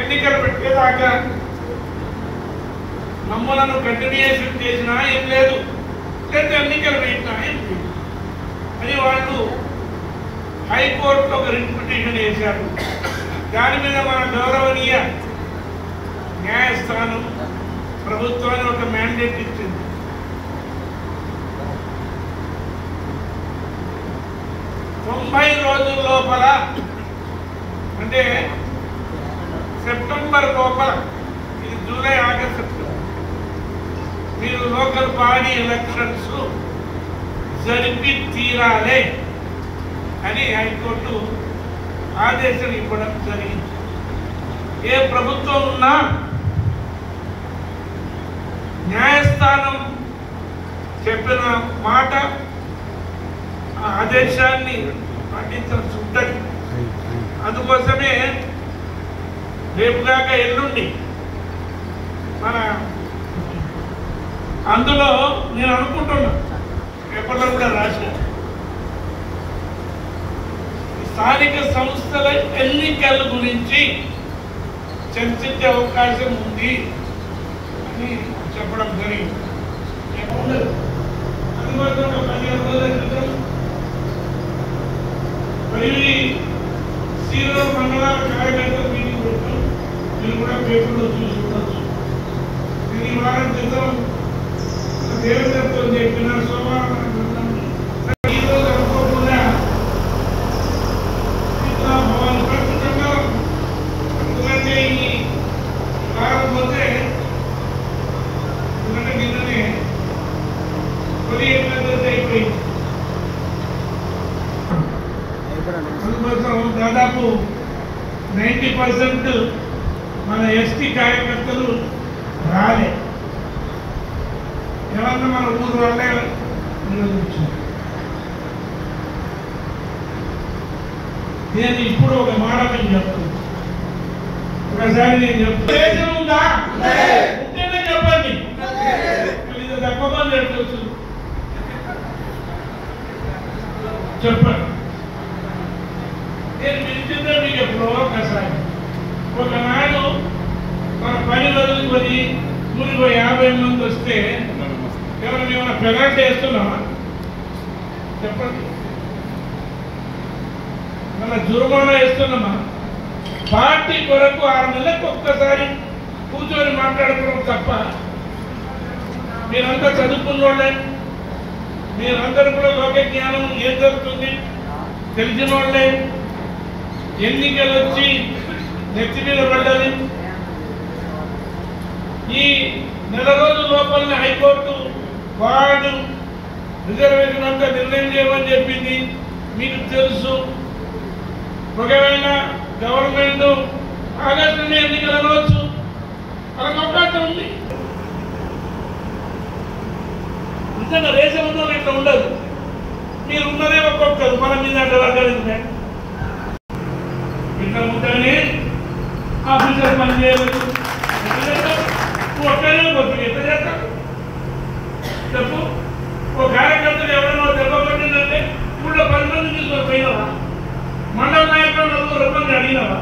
ఎన్నికలు పెట్టేదాకా మమ్మలను కంటిన్యూషన్ చేసినా ఏం లేదు, లేదా ఎన్నికలు పెట్టినా ఏం లేదు అని వాళ్ళు హైకోర్టులో ఒక రిట్ పిటిషన్ వేశారు. దాని మీద మన గౌరవనీయ న్యాయస్థానం ప్రభుత్వాన్ని ఒక మ్యాండేట్ ఇచ్చింది. రోజుల లోపల అంటే సెప్టెంబర్ లోపల, ఇది జూలై ఆగస్ట్ సెప్టెంబర్, మీరు లోకల్ బాడీ ఎలక్షన్స్ జరిపి తీరాలే అని హైకోర్టు ఆదేశాలు ఇవ్వడం జరిగింది. ఏ ప్రభుత్వం ఉన్నా న్యాయస్థానం చెప్పిన మాట ఆదేశాన్ని పాటించాల్సి ఉంటుంది. అందుకోసమే రేపు కాక ఎల్లుండి మన అందులో నేను అనుకుంటున్నా పేపర్లో కూడా రాశాను, స్థానిక సంస్థల ఎన్నికల గురించి చర్చించే అవకాశం ఉంది అని చెప్పడం జరిగింది. అందుకోసం 15 రోజుల క్రితం మరి సీరో మండలాల కార్యకర్తలు మీటింగ్ పెట్టాం. మీరు కూడా పేపర్లో చూసి ఉండొచ్చు. నేను ఈ వారం క్రితం దేవేంద్రతో చెప్పిన సోమవారం ఈరోజు అనుకోకుండా భవన్ ఖచ్చితంగా, ఎందుకంటే ఈ వారం పోతే ఎందుకంటే నిన్ననే కొద్ది అయిపోయింది. అందుకోసం దాదాపు 90% మన ఎస్టీ కార్యకర్తలు రాలే. ఎవరన్నా మన ఊరు వాళ్ళే నిరోధించారు. నేను ఇప్పుడు ఒక మాట మీకు చెప్తాను. ఒకసారి నేను చెప్తాను, ఉందా ఉంటేనే చెప్పండి. ఇది తక్కువ మంది చెప్పచ్చు, చెప్పండి. నేను పిలిచిందే మీకు ఎప్పుడో ఒకసారి. ఒకనాడు మన 10 రోజులు కొని ఊరికి 50 మంది వస్తే ఎవరైనా ఏమైనా పెనాల్టీ వేస్తున్నామా చెప్పండి? మన జుర్మానా వేస్తున్నామా? పార్టీ కొరకు 6 నెలలకు ఒక్కసారి కూర్చొని మాట్లాడుకోవడం తప్ప. మీరంతా చదువుకున్న వాళ్ళే, మీరందరూ కూడా లోక జ్ఞానం ఏం జరుగుతుంది తెలిసిన వాళ్ళే. ఎన్నికలు వచ్చి నెత్తి మీద పడ్డది. ఈ నెల రోజుల లోపలనే హైకోర్టు వార్డు రిజర్వేషన్ అంతా నిర్ణయం చేయమని చెప్పింది. మీకు తెలుసు, ఒకవేళ గవర్నమెంట్ ఆగస్టులో ఎన్నికలు అనవచ్చు, వాళ్ళకి అవకాశం ఉంది. నిజంగా రేషన్ ఉన్న ఇట్లా ఉండదు. మీరు ఉన్నదే ఒక్కొక్కరు మన మీద వర్గాలు ఇట్లా ఉంటేనే ఆఫీసర్ పని చేయలేదు. ఒక్కనే పోతుంది, ఎట్లా చేస్తారు చెప్పు? ఒక కార్యకర్తలు ఎవరైనా దెబ్బ పట్టిందంటే ఊళ్ళో 10 మంది తీసుకొని పోయినావా? మండల నాయకులు 4 మంది అడిగినావా?